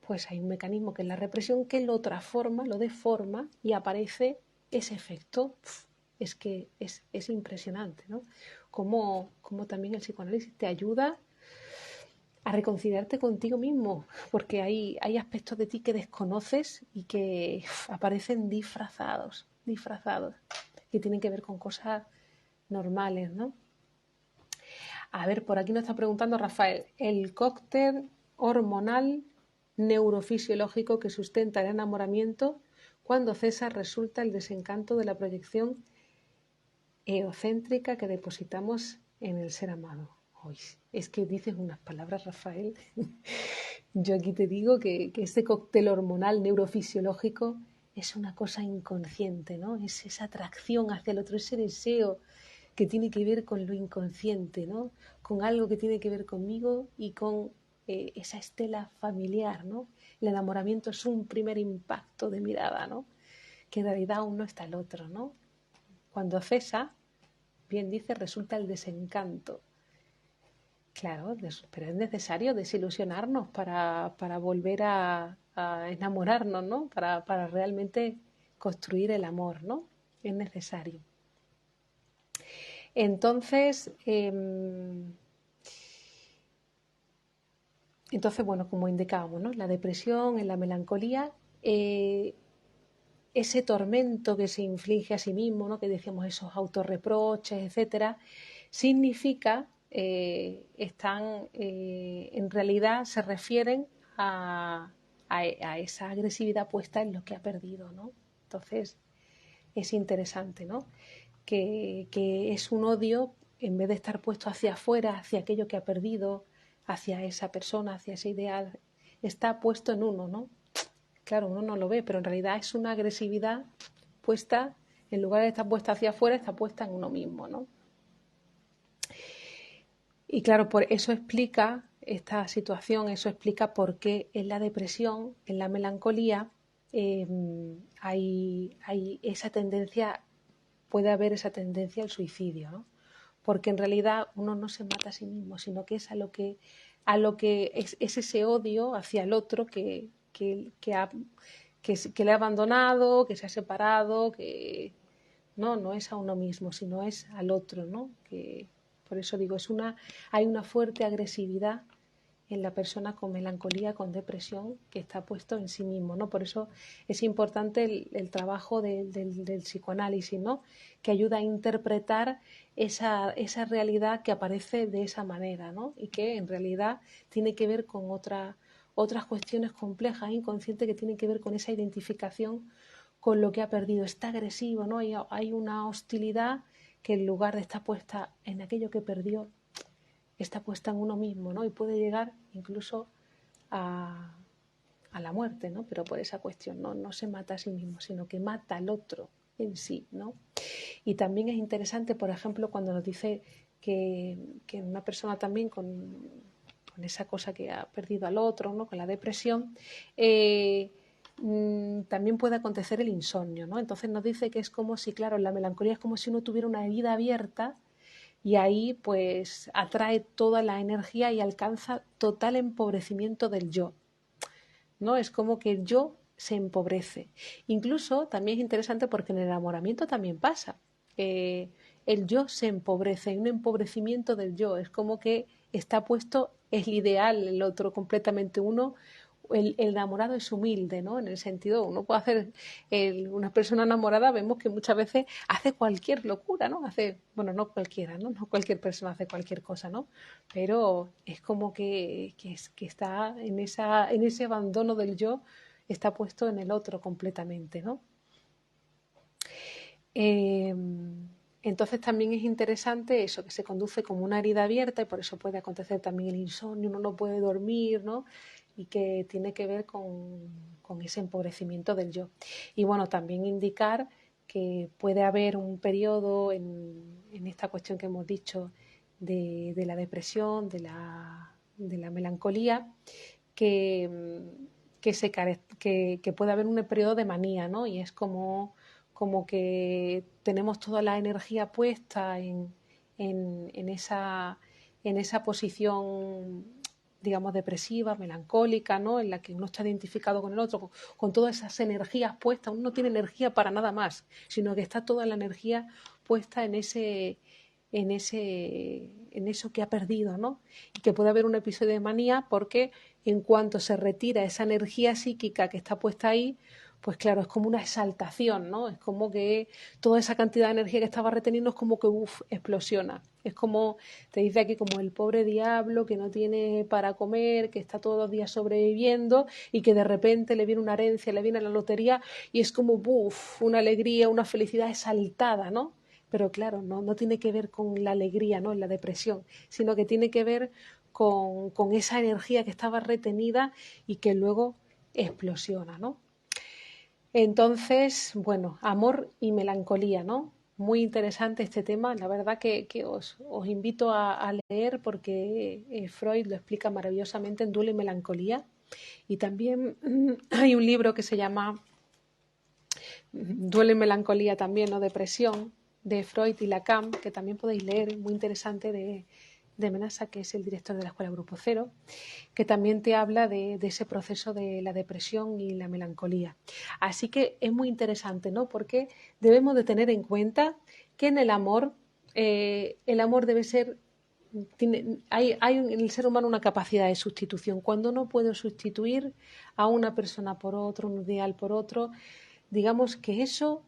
pues hay un mecanismo que es la represión que lo transforma, lo deforma y aparece ese efecto. Es que es impresionante, ¿no? Como también el psicoanálisis te ayuda a reconciliarte contigo mismo, porque hay aspectos de ti que desconoces y que aparecen disfrazados, que tienen que ver con cosas normales, ¿no? A ver, por aquí nos está preguntando Rafael, el cóctel hormonal neurofisiológico que sustenta el enamoramiento, cuando cesa resulta el desencanto de la proyección egocéntrica que depositamos en el ser amado. Uy, es que dices unas palabras, Rafael. Yo aquí te digo que este cóctel hormonal neurofisiológico es una cosa inconsciente, ¿no? Es esa atracción hacia el otro, ese deseo que tiene que ver con lo inconsciente, ¿no? Con algo que tiene que ver conmigo y con esa estela familiar, ¿no? El enamoramiento es un primer impacto de mirada, ¿no? Que en realidad aún no está el otro, ¿no? Cuando cesa, bien dice, resulta el desencanto. Claro, pero es necesario desilusionarnos para volver a enamorarnos, ¿no? Para realmente construir el amor, ¿no? Es necesario. Entonces, bueno, como indicábamos, ¿no? La depresión, en la melancolía, ese tormento que se inflige a sí mismo, ¿no? Que decíamos esos autorreproches, etcétera, significa en realidad se refieren a esa agresividad puesta en lo que ha perdido, ¿no? Entonces es interesante, ¿no? Que es un odio, en vez de estar puesto hacia afuera, hacia aquello que ha perdido, hacia esa persona, hacia ese ideal, está puesto en uno, ¿no? Claro, uno no lo ve, pero en realidad es una agresividad puesta, en lugar de estar puesta hacia afuera, está puesta en uno mismo, ¿no? Y claro, por eso explica esta situación, eso explica por qué en la depresión, en la melancolía, hay esa tendencia, puede haber esa tendencia al suicidio, ¿no? Porque en realidad uno no se mata a sí mismo, sino que es a lo que es ese odio hacia el otro que le ha abandonado, que se ha separado, que no es a uno mismo, sino es al otro, ¿no? Que, por eso digo, hay una fuerte agresividad en la persona con melancolía, con depresión, que está puesto en sí mismo, ¿no? Por eso es importante el trabajo del psicoanálisis, ¿no? Que ayuda a interpretar esa realidad que aparece de esa manera, ¿no? Y que en realidad tiene que ver con otras cuestiones complejas, inconscientes, que tienen que ver con esa identificación con lo que ha perdido. Está agresivo, ¿no? Hay una hostilidad que en lugar de estar puesta en aquello que perdió, está puesta en uno mismo, ¿no? Y puede llegar incluso a, a la muerte, ¿no? Pero por esa cuestión, no se mata a sí mismo, sino que mata al otro en sí, ¿no? Y también es interesante, por ejemplo, cuando nos dice que una persona también con esa cosa que ha perdido al otro, ¿no? Con la depresión, también puede acontecer el insomnio, ¿no? Entonces nos dice que es como si, claro, la melancolía es como si uno tuviera una herida abierta y ahí pues atrae toda la energía y alcanza total empobrecimiento del yo, ¿no? Es como que el yo se empobrece. Incluso también es interesante porque en el enamoramiento también pasa. El yo se empobrece, hay un empobrecimiento del yo, es como que está puesto, es el ideal, el otro completamente uno. El enamorado es humilde, ¿no? En el sentido, uno puede hacer, una persona enamorada vemos que muchas veces hace cualquier locura, ¿no? Bueno, no cualquiera, ¿no? No cualquier persona hace cualquier cosa, ¿no? Pero es como que está en ese abandono del yo, está puesto en el otro completamente, ¿no? Eh, entonces también es interesante eso, que se conduce como una herida abierta y por eso puede acontecer también el insomnio, uno no puede dormir, ¿no? Y que tiene que ver con ese empobrecimiento del yo. Y bueno, también indicar que puede haber un periodo en esta cuestión que hemos dicho de la depresión, de la melancolía, que puede haber un periodo de manía, ¿no? Y es como que tenemos toda la energía puesta en esa posición, digamos, depresiva, melancólica, ¿no? En la que uno está identificado con el otro, con todas esas energías puestas. Uno no tiene energía para nada más, sino que está toda la energía puesta en eso que ha perdido, ¿no? Y que puede haber un episodio de manía porque en cuanto se retira esa energía psíquica que está puesta ahí, pues claro, es como una exaltación, ¿no? Es como que toda esa cantidad de energía que estaba reteniendo es como que, explosiona. Es como, te dice aquí, como el pobre diablo que no tiene para comer, que está todos los días sobreviviendo y que de repente le viene una herencia, le viene la lotería y es como, una alegría, una felicidad exaltada, ¿no? Pero claro, no tiene que ver con la alegría, ¿no? En la depresión, sino que tiene que ver con esa energía que estaba retenida y que luego explosiona, ¿no? Entonces, bueno, amor y melancolía, ¿no? Muy interesante este tema. La verdad que os invito a leer porque Freud lo explica maravillosamente en Duelo y Melancolía. Y también hay un libro que se llama Duelo y Melancolía también, ¿no? Depresión, de Freud y Lacan, que también podéis leer, muy interesante, de Menasa, que es el director de la Escuela Grupo Cero, que también te habla de ese proceso de la depresión y la melancolía. Así que es muy interesante, ¿no? Porque debemos de tener en cuenta que en el amor debe ser, hay en el ser humano una capacidad de sustitución. Cuando no puedo sustituir a una persona por otro, un ideal por otro, digamos que eso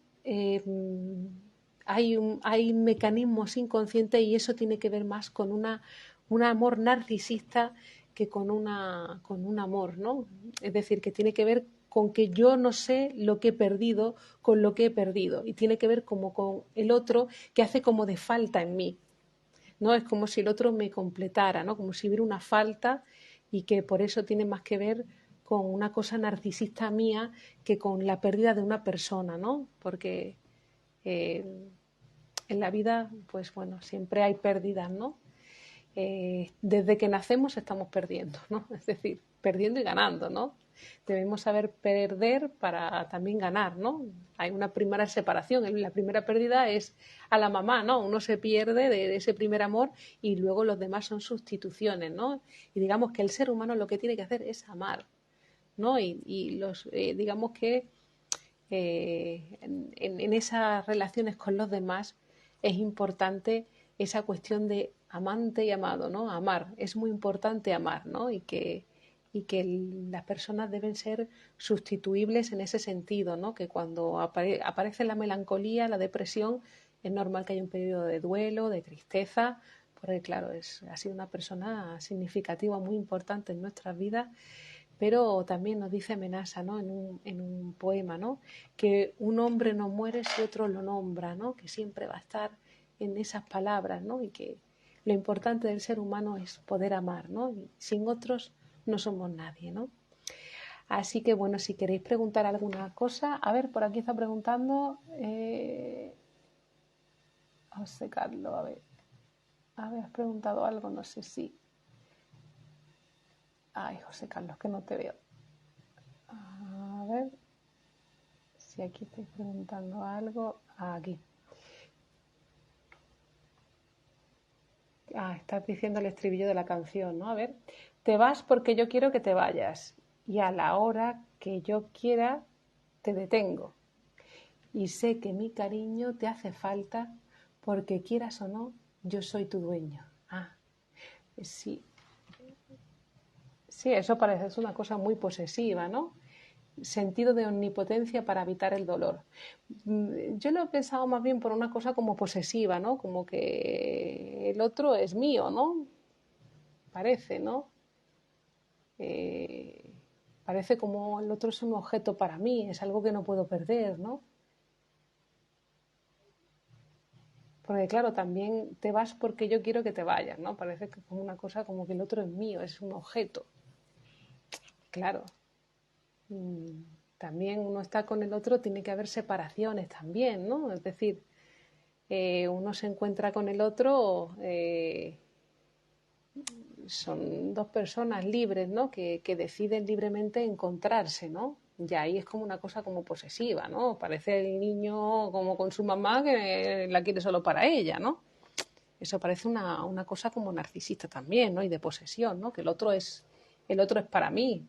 hay mecanismos inconscientes y eso tiene que ver más con un amor narcisista que con un amor, ¿no? Es decir, que tiene que ver con que yo no sé lo que he perdido con lo que he perdido y tiene que ver como con el otro que hace como de falta en mí, ¿no? Es como si el otro me completara, ¿no? Como si hubiera una falta y que por eso tiene más que ver con una cosa narcisista mía que con la pérdida de una persona, ¿no? Porque eh, en la vida, pues bueno, siempre hay pérdidas, ¿no? Desde que nacemos estamos perdiendo, ¿no? Es decir, perdiendo y ganando, ¿no? Debemos saber perder para también ganar, ¿no? Hay una primera separación, la primera pérdida es a la mamá, ¿no? Uno se pierde de ese primer amor y luego los demás son sustituciones, ¿no? Y digamos que el ser humano lo que tiene que hacer es amar, ¿no? Digamos que en esas relaciones con los demás es importante esa cuestión de amante y amado, ¿no? Amar, es muy importante amar, ¿no? Y que las personas deben ser sustituibles en ese sentido, ¿no? Que cuando aparece la melancolía, la depresión, es normal que haya un periodo de duelo, de tristeza, porque claro, ha sido una persona significativa, muy importante en nuestras vidas, pero también nos dice Amenasa, ¿no? En un poema, ¿no? Que un hombre no muere si otro lo nombra, ¿no? Que siempre va a estar en esas palabras, ¿no? Y que lo importante del ser humano es poder amar, ¿no? Y sin otros no somos nadie, ¿no? Así que bueno, si queréis preguntar alguna cosa, a ver, por aquí está preguntando José Carlos, a ver, has preguntado algo, no sé si. Ay, José Carlos, que no te veo. A ver si aquí estáis preguntando algo. Aquí. Estás diciendo el estribillo de la canción, ¿no? A ver. Te vas porque yo quiero que te vayas y a la hora que yo quiera te detengo. Y sé que mi cariño te hace falta porque quieras o no, yo soy tu dueño. Sí. Sí, eso parece es una cosa muy posesiva, ¿no? Sentido de omnipotencia para evitar el dolor. Yo lo he pensado más bien por una cosa como posesiva, ¿no? Como que el otro es mío, ¿no? Parece, ¿no? Eh, Parece como el otro es un objeto para mí, es algo que no puedo perder, ¿no? Porque claro, también te vas porque yo quiero que te vayas, ¿no? Parece que como una cosa como que el otro es mío, es un objeto. Claro. También uno está con el otro, tiene que haber separaciones también, ¿no? Es decir, uno se encuentra con el otro, son dos personas libres, ¿no? Que deciden libremente encontrarse, ¿no? Y ahí es como una cosa como posesiva, ¿no? Parece el niño como con su mamá que la quiere solo para ella, ¿no? Eso parece una cosa como narcisista también, ¿no? Y de posesión, ¿no? Que el otro es para mí.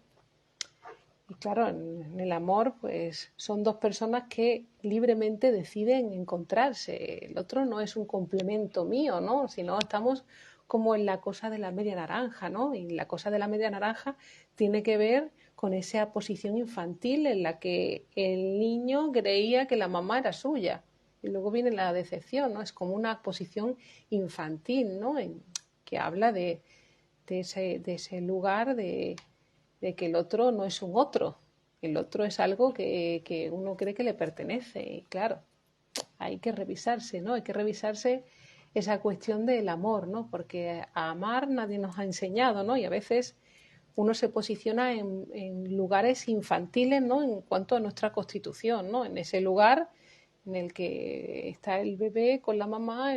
Y claro, en el amor, pues son dos personas que libremente deciden encontrarse. El otro no es un complemento mío, ¿no? Sino estamos como en la cosa de la media naranja, ¿no? Y la cosa de la media naranja tiene que ver con esa posición infantil en la que el niño creía que la mamá era suya. Y luego viene la decepción, ¿no? Es como una posición infantil, ¿no? Que habla de ese lugar de que el otro no es un otro, el otro es algo que uno cree que le pertenece. Y claro, hay que revisarse, ¿no? Hay que revisarse esa cuestión del amor, ¿no? Porque a amar nadie nos ha enseñado, ¿no? Y a veces uno se posiciona en lugares infantiles, ¿no? En cuanto a nuestra constitución, ¿no? En ese lugar en el que está el bebé con la mamá,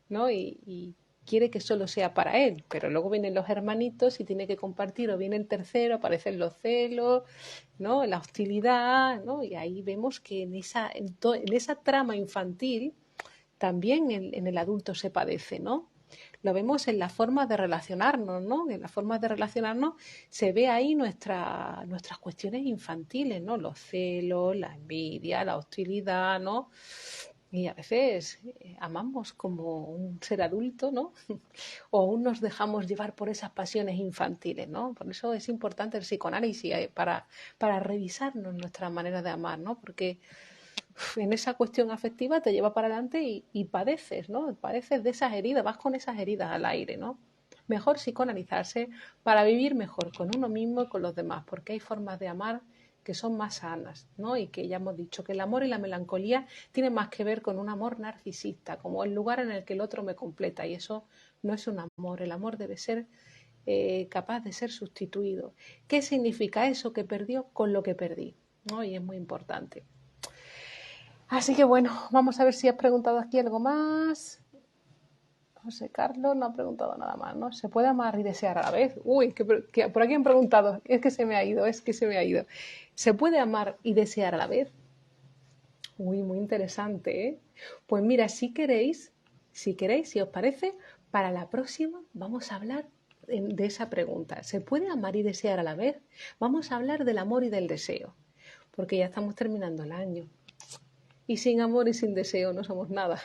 ¿no? Y quiere que solo sea para él, pero luego vienen los hermanitos y tiene que compartir, o viene el tercero, aparecen los celos, ¿no? La hostilidad, ¿no? Y ahí vemos que en esa trama infantil también en el adulto se padece, ¿no? Lo vemos en las formas de relacionarnos, ¿no? En las formas de relacionarnos se ve ahí nuestras cuestiones infantiles, ¿no? Los celos, la envidia, la hostilidad, ¿no? Y a veces amamos como un ser adulto, ¿no? O aún nos dejamos llevar por esas pasiones infantiles, ¿no? Por eso es importante el psicoanálisis para revisarnos nuestra manera de amar, ¿no? Porque en esa cuestión afectiva te lleva para adelante y padeces, ¿no? Padeces de esas heridas, vas con esas heridas al aire, ¿no? Mejor psicoanalizarse para vivir mejor con uno mismo y con los demás, porque hay formas de amar que son más sanas, ¿no? Y que ya hemos dicho que el amor y la melancolía tienen más que ver con un amor narcisista, como el lugar en el que el otro me completa, y eso no es un amor. El amor debe ser capaz de ser sustituido. ¿Qué significa eso que perdió con lo que perdí? ¿No? Y es muy importante. Así que bueno, vamos a ver si has preguntado aquí algo más. José Carlos no ha preguntado nada más, ¿no? ¿Se puede amar y desear a la vez? Uy, que por aquí han preguntado. Es que se me ha ido. ¿Se puede amar y desear a la vez? Uy, muy interesante, ¿eh? Pues mira, si os parece, para la próxima vamos a hablar de esa pregunta. ¿Se puede amar y desear a la vez? Vamos a hablar del amor y del deseo, porque ya estamos terminando el año. Y sin amor y sin deseo no somos nada.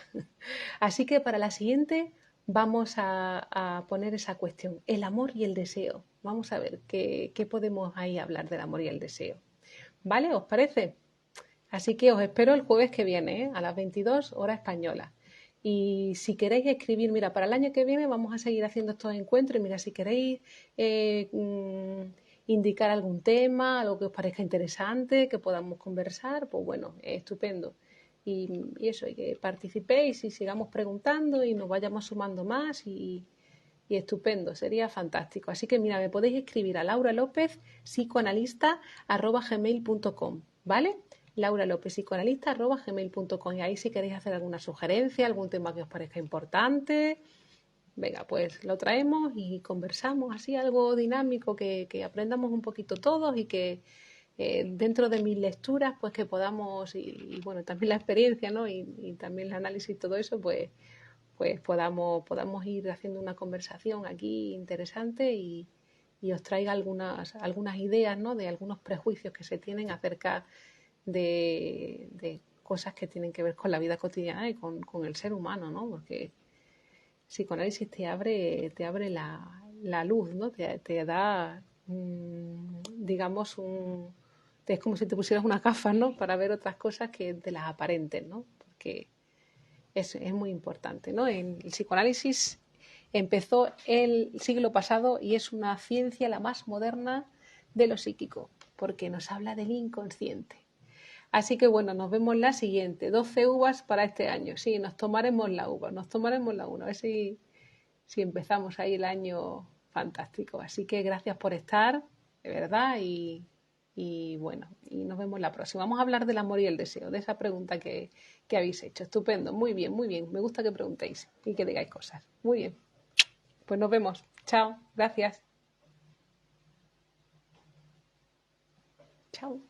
Así que para la siguiente vamos a poner esa cuestión, el amor y el deseo. Vamos a ver qué podemos ahí hablar del amor y el deseo. ¿Vale? ¿Os parece? Así que os espero el jueves que viene, ¿eh? A las 22 hora española. Y si queréis escribir, mira, para el año que viene vamos a seguir haciendo estos encuentros. Y mira, si queréis indicar algún tema, algo que os parezca interesante, que podamos conversar, pues bueno, estupendo. Y eso, y que participéis y sigamos preguntando y nos vayamos sumando más y estupendo, sería fantástico. Así que mira, me podéis escribir a Laura López, psicoanalista@gmail.com, ¿vale? Laura López, psicoanalista@gmail.com. Y ahí si queréis hacer alguna sugerencia, algún tema que os parezca importante, venga, pues lo traemos y conversamos así, algo dinámico, que aprendamos un poquito todos y que dentro de mis lecturas, pues que podamos, y bueno, también la experiencia, ¿no? Y también el análisis y todo eso, pues podamos ir haciendo una conversación aquí interesante y os traiga algunas ideas, ¿no? De algunos prejuicios que se tienen acerca de cosas que tienen que ver con la vida cotidiana y con el ser humano, ¿no? Porque psicoanálisis te abre la luz, ¿no? Te da, digamos, es como si te pusieras unas gafas, ¿no? Para ver otras cosas que de las aparentes, ¿no? Porque es muy importante, ¿no? El psicoanálisis empezó el siglo pasado y es una ciencia la más moderna de lo psíquico, porque nos habla del inconsciente. Así que bueno, nos vemos la siguiente. 12 uvas para este año. Sí, nos tomaremos la uva, nos tomaremos la uva. A ver si empezamos ahí el año fantástico. Así que gracias por estar, de verdad, y bueno, y nos vemos la próxima. Vamos a hablar del amor y el deseo, de esa pregunta que habéis hecho. Estupendo, muy bien, muy bien. Me gusta que preguntéis y que digáis cosas. Muy bien. Pues nos vemos. Chao, gracias. Chao.